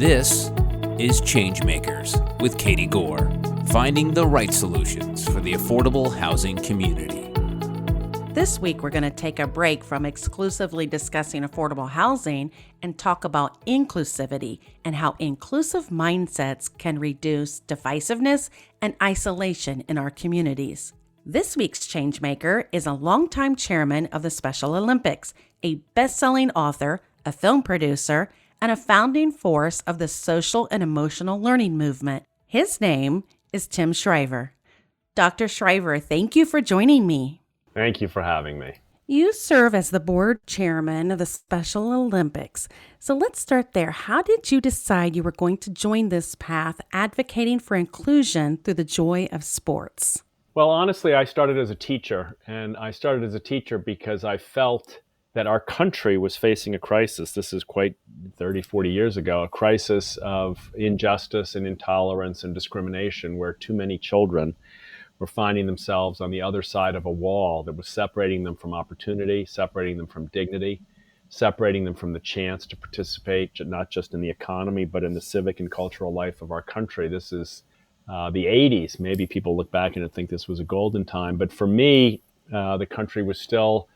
This is ChangeMakers with Katie Gore, finding the right solutions for the affordable housing community. This week, we're going to take a break from exclusively discussing affordable housing and talk about inclusivity and how inclusive mindsets can reduce divisiveness and isolation in our communities. This week's ChangeMaker is a longtime chairman of the Special Olympics, a best-selling author, a film producer, and a founding force of the social and emotional learning movement. His name is Tim Shriver. Dr. Shriver, thank you for joining me. Thank you for having me. You serve as the board chairman of the Special Olympics. So let's start there. How did you decide you were going to join this path, advocating for inclusion through the joy of sports? Well, honestly, I started as a teacher, and I started as a teacher because I felt that our country was facing a crisis. This is quite 30, 40 years ago, a crisis of injustice and intolerance and discrimination, where too many children were finding themselves on the other side of a wall that was separating them from opportunity, separating them from dignity, separating them from the chance to participate, not just in the economy, but in the civic and cultural life of our country. This is the 80s. Maybe people look back and think this was a golden time. But for me, the country was still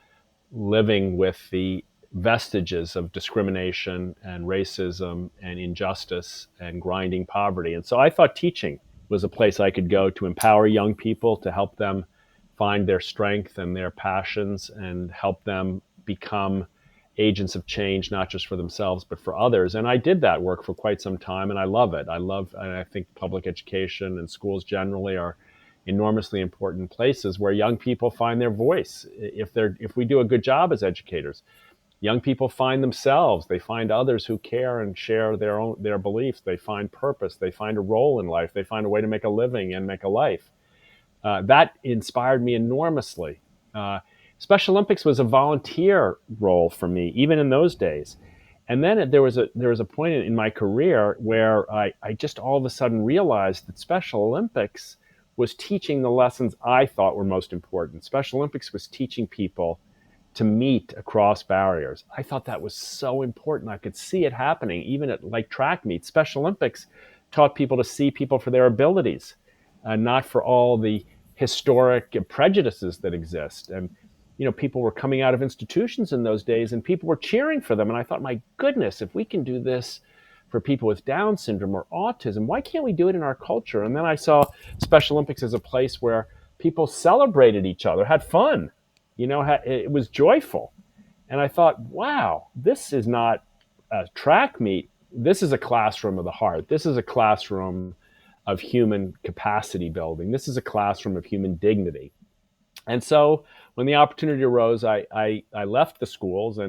living with the vestiges of discrimination and racism and injustice and grinding poverty. And so I thought teaching was a place I could go to empower young people, to help them find their strength and their passions and help them become agents of change, not just for themselves, but for others. And I did that work for quite some time, and I love it. And I think public education and schools generally are enormously important places where young people find their voice. If we do a good job as educators, young people find themselves, they find others who care and share their beliefs, they find purpose, they find a role in life, they find a way to make a living and make a life. That inspired me enormously. Special Olympics was a volunteer role for me, even in those days. And then there was a point in my career where I just all of a sudden realized that Special Olympics was teaching the lessons I thought were most important. Special Olympics was teaching people to meet across barriers. I thought that was so important. I could see it happening, even at like track meets. Special Olympics taught people to see people for their abilities, not for all the historic prejudices that exist. And people were coming out of institutions in those days and people were cheering for them. And I thought, my goodness, if we can do this for people with Down syndrome or autism, why can't we do it in our culture? And then I saw Special Olympics as a place where people celebrated each other, had fun, it was joyful. And I thought, wow, this is not a track meet. This is a classroom of the heart. This is a classroom of human capacity building. This is a classroom of human dignity. And so when the opportunity arose, I left the schools,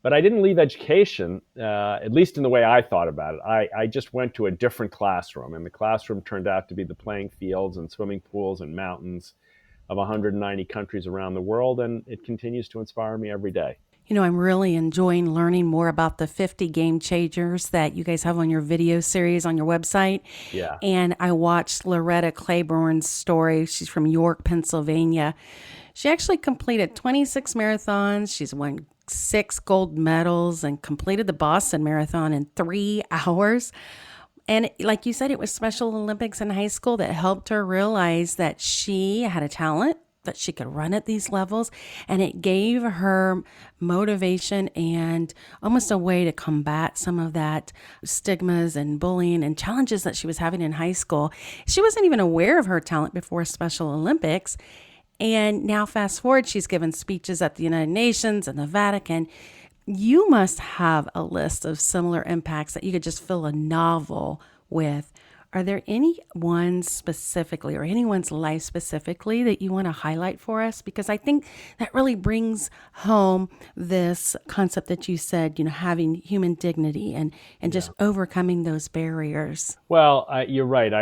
but I didn't leave education, at least in the way I thought about it. I just went to a different classroom, and the classroom turned out to be the playing fields and swimming pools and mountains of 190 countries around the world, and it continues to inspire me every day. I'm really enjoying learning more about the 50 game changers that you guys have on your video series on your website. Yeah. And I watched Loretta Claiborne's story. She's from York, Pennsylvania. She actually completed 26 marathons. She's won 6 gold medals and completed the Boston Marathon in 3 hours. And like you said, it was Special Olympics in high school that helped her realize that she had a talent, that she could run at these levels, and it gave her motivation and almost a way to combat some of that stigmas and bullying and challenges that she was having in high school. She wasn't even aware of her talent before Special Olympics. And now fast forward, she's given speeches at the United Nations and the Vatican. You must have a list of similar impacts that you could just fill a novel with. Are there any ones specifically or anyone's life specifically that you want to highlight for us? Because I think that really brings home this concept that you said, having human dignity and just overcoming those barriers. Well, you're right.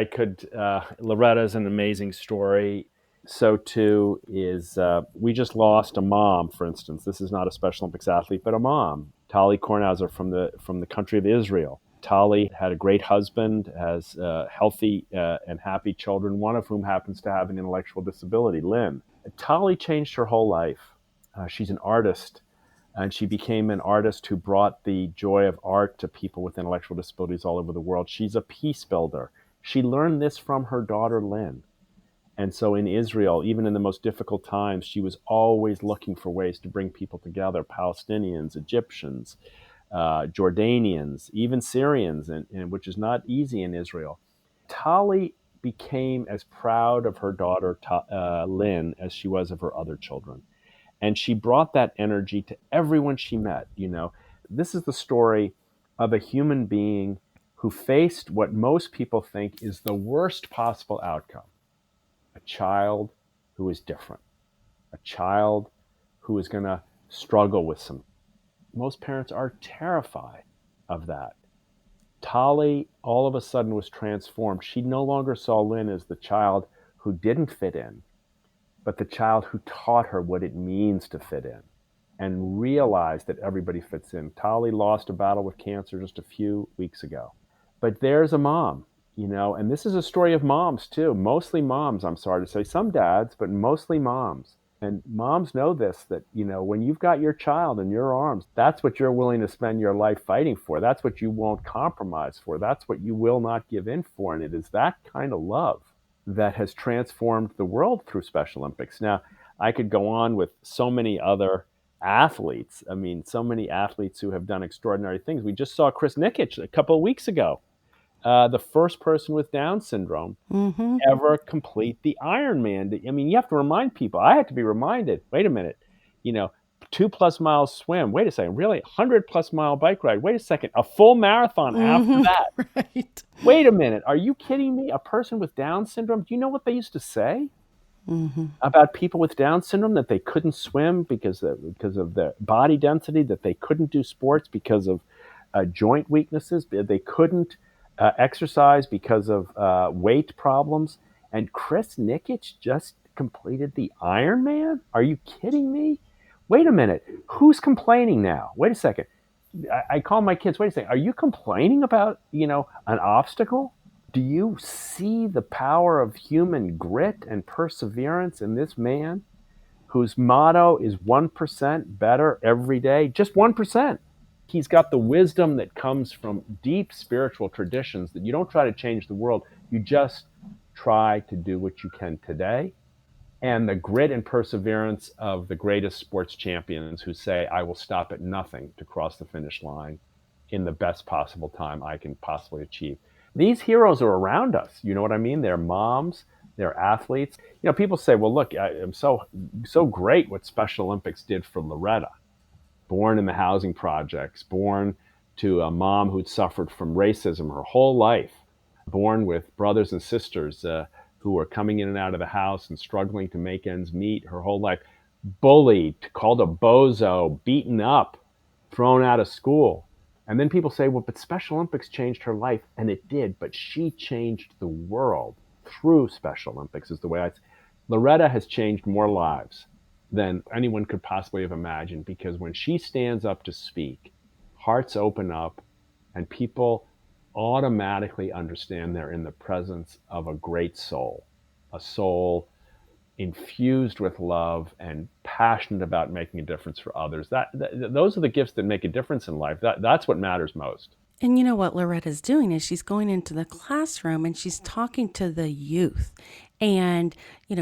Loretta's an amazing story. So too is, we just lost a mom, for instance. This is not a Special Olympics athlete, but a mom, Tali Kornhauser from the country of Israel. Tali had a great husband, has healthy and happy children, one of whom happens to have an intellectual disability, Lynn. Tali changed her whole life. She's an artist. And she became an artist who brought the joy of art to people with intellectual disabilities all over the world. She's a peace builder. She learned this from her daughter, Lynn. And so in Israel, even in the most difficult times, she was always looking for ways to bring people together, Palestinians, Egyptians, Jordanians, even Syrians, and which is not easy in Israel. Tali became as proud of her daughter, Lynn, as she was of her other children. And she brought that energy to everyone she met. This is the story of a human being who faced what most people think is the worst possible outcome. A child who is different, a child who is going to struggle with some. Most parents are terrified of that. Tali all of a sudden was transformed. She no longer saw Lynn as the child who didn't fit in, but the child who taught her what it means to fit in and realized that everybody fits in. Tali lost a battle with cancer just a few weeks ago. But there's a mom, and this is a story of moms too. Mostly moms, I'm sorry to say. Some dads, but mostly moms. And moms know this, that, when you've got your child in your arms, that's what you're willing to spend your life fighting for. That's what you won't compromise for. That's what you will not give in for. And it is that kind of love that has transformed the world through Special Olympics. Now, I could go on with so many other athletes. I mean, so many athletes who have done extraordinary things. We just saw Chris Nikic a couple of weeks ago, the first person with Down syndrome ever complete the Ironman. I mean, you have to remind people. I had to be reminded, wait a minute, 2+ miles swim. Wait a second, really? 100+ mile bike ride. Wait a second, a full marathon after that. Right. Wait a minute, are you kidding me? A person with Down syndrome, do you know what they used to say about people with Down syndrome? That they couldn't swim because of their body density, that they couldn't do sports because of joint weaknesses, they couldn't exercise because of weight problems. And Chris Nikic just completed the Ironman? Are you kidding me? Wait a minute. Who's complaining now? Wait a second. I call my kids, wait a second. Are you complaining about, an obstacle? Do you see the power of human grit and perseverance in this man whose motto is 1% better every day? Just 1%. He's got the wisdom that comes from deep spiritual traditions, that you don't try to change the world. You just try to do what you can today. And the grit and perseverance of the greatest sports champions who say, I will stop at nothing to cross the finish line in the best possible time I can possibly achieve. These heroes are around us. You know what I mean? They're moms, they're athletes. People say, well, look, I'm so great what Special Olympics did for Loretta. Born in the housing projects, born to a mom who'd suffered from racism her whole life, born with brothers and sisters who were coming in and out of the house and struggling to make ends meet her whole life, bullied, called a bozo, beaten up, thrown out of school. And then people say, well, but Special Olympics changed her life. And it did, but she changed the world through Special Olympics is the way Loretta has changed more lives than anyone could possibly have imagined, because when she stands up to speak, hearts open up and people automatically understand they're in the presence of a great soul, a soul infused with love and passionate about making a difference for others. Those are the gifts that make a difference in life. That's what matters most. And you know what Loretta's doing is she's going into the classroom and she's talking to the youth. And,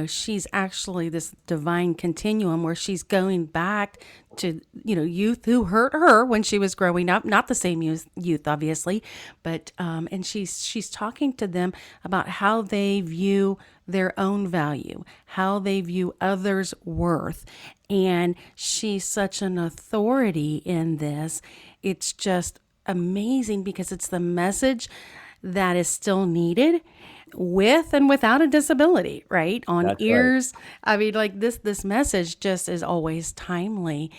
she's actually this divine continuum where she's going back to, youth who hurt her when she was growing up, not the same youth, obviously, but, and she's talking to them about how they view their own value, how they view others' worth. And she's such an authority in this. It's just amazing because it's the message that is still needed with and without a disability, right? On That's ears. Right. I mean, like this message just is always timely.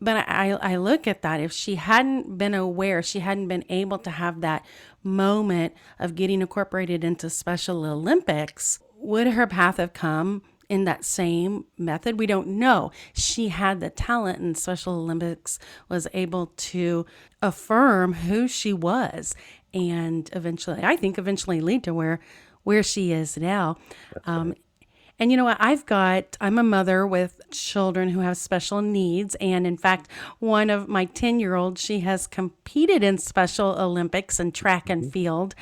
But I look at that. If she hadn't been aware, she hadn't been able to have that moment of getting incorporated into Special Olympics, would her path have come in that same method? We don't know. She had the talent, and Special Olympics was able to affirm who she was, and eventually lead to where she is now. Right. And I'm a mother with children who have special needs. And in fact, one of my 10-year-olds, she has competed in Special Olympics and track and field.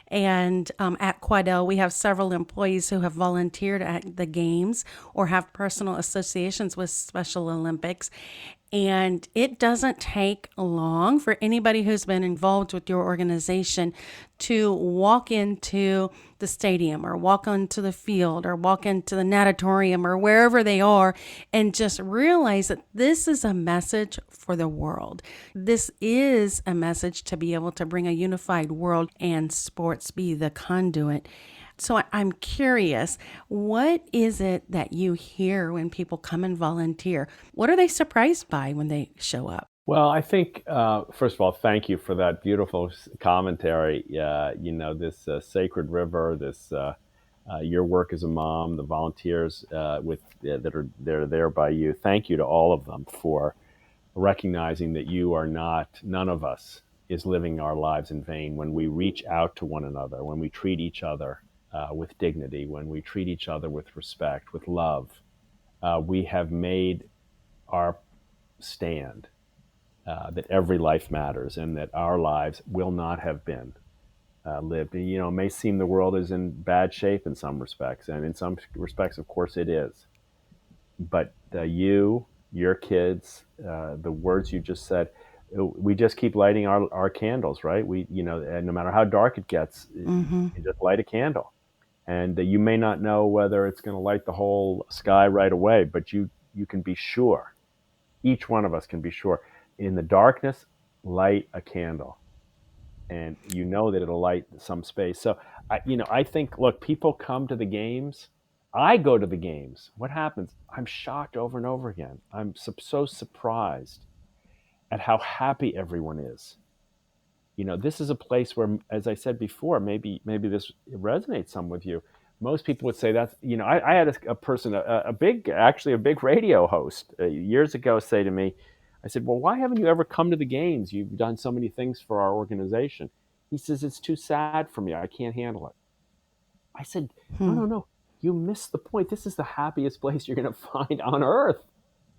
And at Quadell, we have several employees who have volunteered at the games or have personal associations with Special Olympics. And it doesn't take long for anybody who's been involved with your organization to walk into the stadium or walk onto the field or walk into the natatorium or wherever they are and just realize that this is a message for the world. This is a message to be able to bring a unified world and sports be the conduit. So I'm curious, what is it that you hear when people come and volunteer? What are they surprised by when they show up? Well, I think, first of all, thank you for that beautiful commentary. This sacred river, this your work as a mom, the volunteers that are there by you. Thank you to all of them for recognizing that none of us is living our lives in vain when we reach out to one another, when we treat each other with dignity, when we treat each other with respect, with love. We have made our stand that every life matters and that our lives will not have been lived. And, it may seem the world is in bad shape in some respects, and in some respects, of course, it is. But your kids, the words you just said, we just keep lighting our candles, right? And no matter how dark it gets, you just light a candle. And you may not know whether it's going to light the whole sky right away, but you can be sure, each one of us can be sure, in the darkness, light a candle. And you know that it'll light some space. So, I think, look, people come to the games. I go to the games. What happens? I'm shocked over and over again. I'm so surprised at how happy everyone is. This is a place where, as I said before, maybe this resonates some with you. Most people would say that's, I had a person, a big radio host years ago say to me, I said, well, why haven't you ever come to the games? You've done so many things for our organization. He says, it's too sad for me. I can't handle it. I said, no. You missed the point. This is the happiest place you're going to find on earth.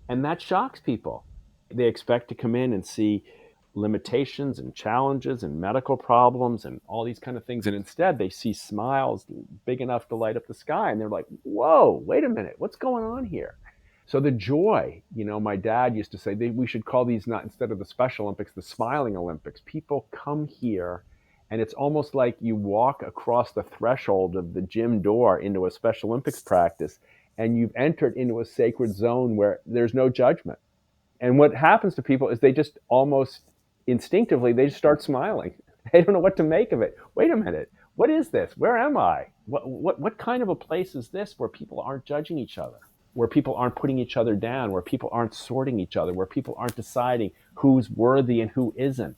And that shocks people. They expect to come in and see limitations and challenges and medical problems and all these kind of things. And instead they see smiles big enough to light up the sky. And they're like, whoa, wait a minute. What's going on here? So the joy, my dad used to say we should call these, not instead of the Special Olympics, the Smiling Olympics. People come here and it's almost like you walk across the threshold of the gym door into a Special Olympics practice and you've entered into a sacred zone where there's no judgment. And what happens to people is they just almost instinctively, they just start smiling. They don't know what to make of it. Wait a minute. What is this? Where am I? What kind of a place is this where people aren't judging each other, where people aren't putting each other down, where people aren't sorting each other, where people aren't deciding who's worthy and who isn't?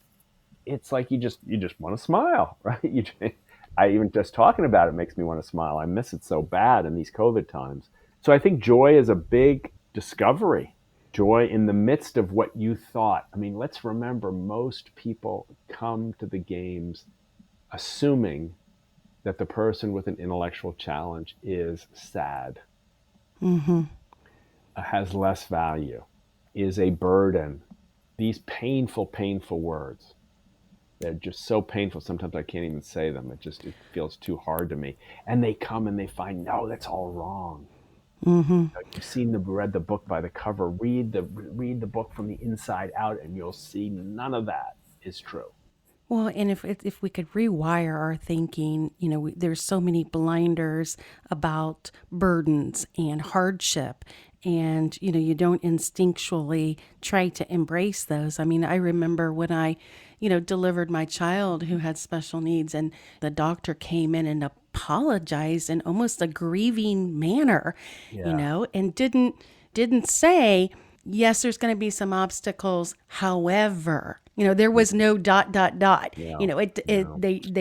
It's like you just want to smile, right? I even just talking about it makes me want to smile. I miss it so bad in these COVID times. So I think joy is a big discovery. Joy in the midst of what you thought. I mean, let's remember, most people come to the games assuming that the person with an intellectual challenge is sad, has less value, is a burden. These painful, painful words. They're just so painful. Sometimes I can't even say them. It feels too hard to me. And they come and they find, no, that's all wrong. You've read the book by the cover. Read the book from the inside out, and you'll see none of that is true. Well, and if we could rewire our thinking, there's so many blinders about burdens and hardship, and you don't instinctually try to embrace those. I mean, I remember when I delivered my child who had special needs, and the doctor came in and apologized in almost a grieving manner, and didn't say, yes, there's going to be some obstacles. However, there was no ... They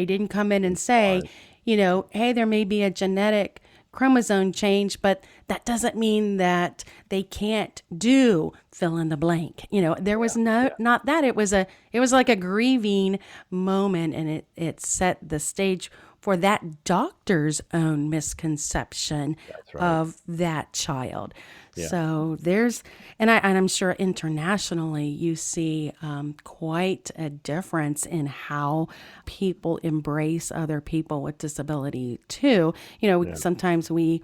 didn't come in and say, hey, there may be a genetic chromosome change, but that doesn't mean that they can't do fill in the blank. There was not that. It was like a grieving moment, and it set the stage for that doctor's own misconception That's right. of that child. Yeah. So I'm sure internationally you see quite a difference in how people embrace other people with disability too. Sometimes we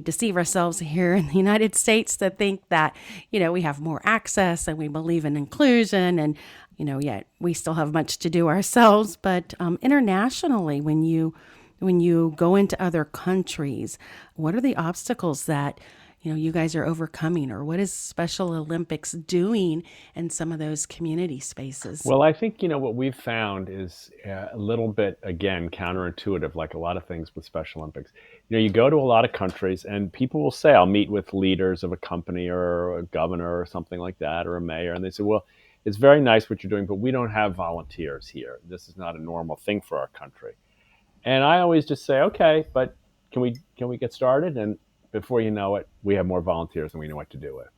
deceive ourselves here in the United States to think that, we have more access and we believe in inclusion and, yet we still have much to do ourselves. But internationally, when you go into other countries, what are the obstacles that you guys are overcoming, or what is Special Olympics doing in some of those community spaces? Well, I think, what we've found is a little bit, again, counterintuitive, like a lot of things with Special Olympics. You go to a lot of countries and people will say, I'll meet with leaders of a company or a governor or something like that, or a mayor. And they say, well, it's very nice what you're doing, but we don't have volunteers here. This is not a normal thing for our country. And I always just say, okay, but can we get started? And before you know it, we have more volunteers than we know what to do with.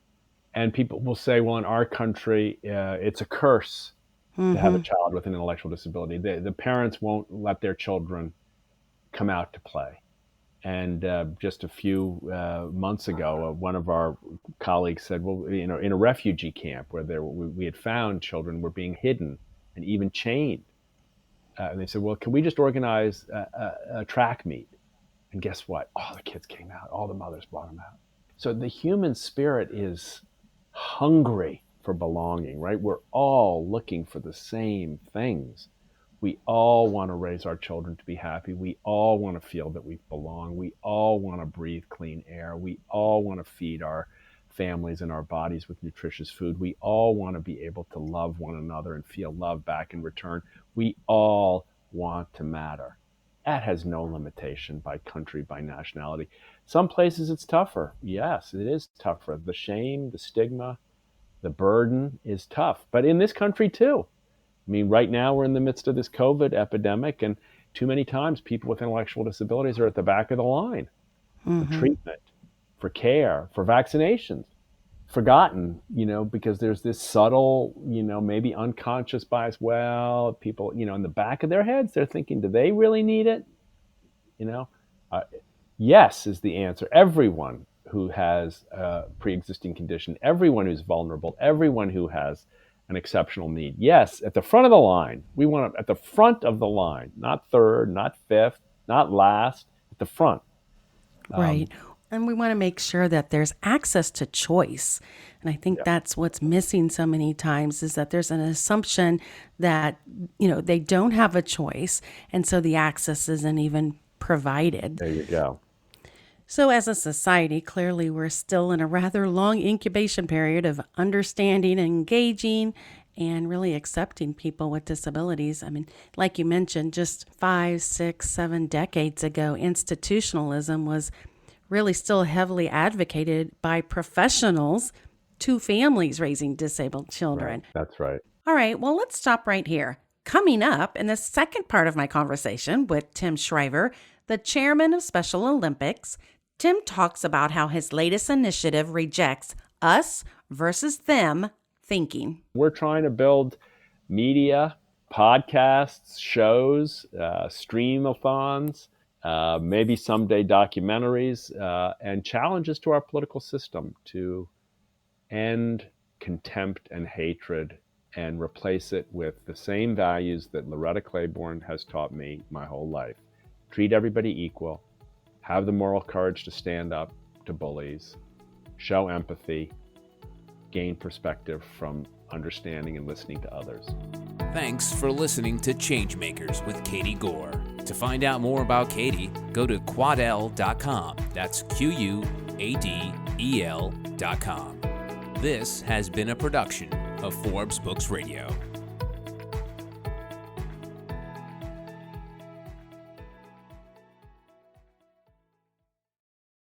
And people will say, well, in our country, it's a curse to have a child with an intellectual disability. The parents won't let their children come out to play. And just a few months ago, one of our colleagues said, well, in a refugee camp where we had found children were being hidden and even chained. And they said, well, can we just organize a track meet? And guess what? All the kids came out. All the mothers brought them out. So the human spirit is hungry for belonging, right? We're all looking for the same things. We all want to raise our children to be happy. We all want to feel that we belong. We all want to breathe clean air. We all want to feed our families and our bodies with nutritious food. We all want to be able to love one another and feel love back in return. We all want to matter. That has no limitation by country, by nationality. Some places it's tougher. Yes, it is tougher. The shame, the stigma, the burden is tough. But in this country too. I mean, right now we're in the midst of this COVID epidemic, and too many times people with intellectual disabilities are at the back of the line for treatment, for care, for vaccinations. Forgotten, because there's this subtle, maybe unconscious bias. Well, people, in the back of their heads, they're thinking, do they really need it? Yes is the answer. Everyone who has a pre-existing condition, everyone who's vulnerable, everyone who has an exceptional need. Yes, at the front of the line. We want to, at the front of the line, not third, not fifth, not last, at the front. Right. And we want to make sure that there's access to choice. And I think that's what's missing so many times, is that there's an assumption that, they don't have a choice. And so the access isn't even provided. There you go. So as a society, clearly we're still in a rather long incubation period of understanding and engaging and really accepting people with disabilities. I mean, like you mentioned, just 5, 6, 7 decades ago, institutionalism was really still heavily advocated by professionals to families raising disabled children. Right. That's right. All right, well, let's stop right here. Coming up in the second part of my conversation with Tim Shriver, the chairman of Special Olympics, Tim talks about how his latest initiative rejects us versus them thinking. We're trying to build media, podcasts, shows, stream-a-thons, maybe someday documentaries, and challenges to our political system to end contempt and hatred and replace it with the same values that Loretta Claiborne has taught me my whole life. Treat everybody equal, have the moral courage to stand up to bullies, show empathy, gain perspective from understanding and listening to others. Thanks for listening to ChangeMakers with Katie Gore. To find out more about Katie, go to quadel.com. That's QUADEL.com. This has been a production of Forbes Books Radio.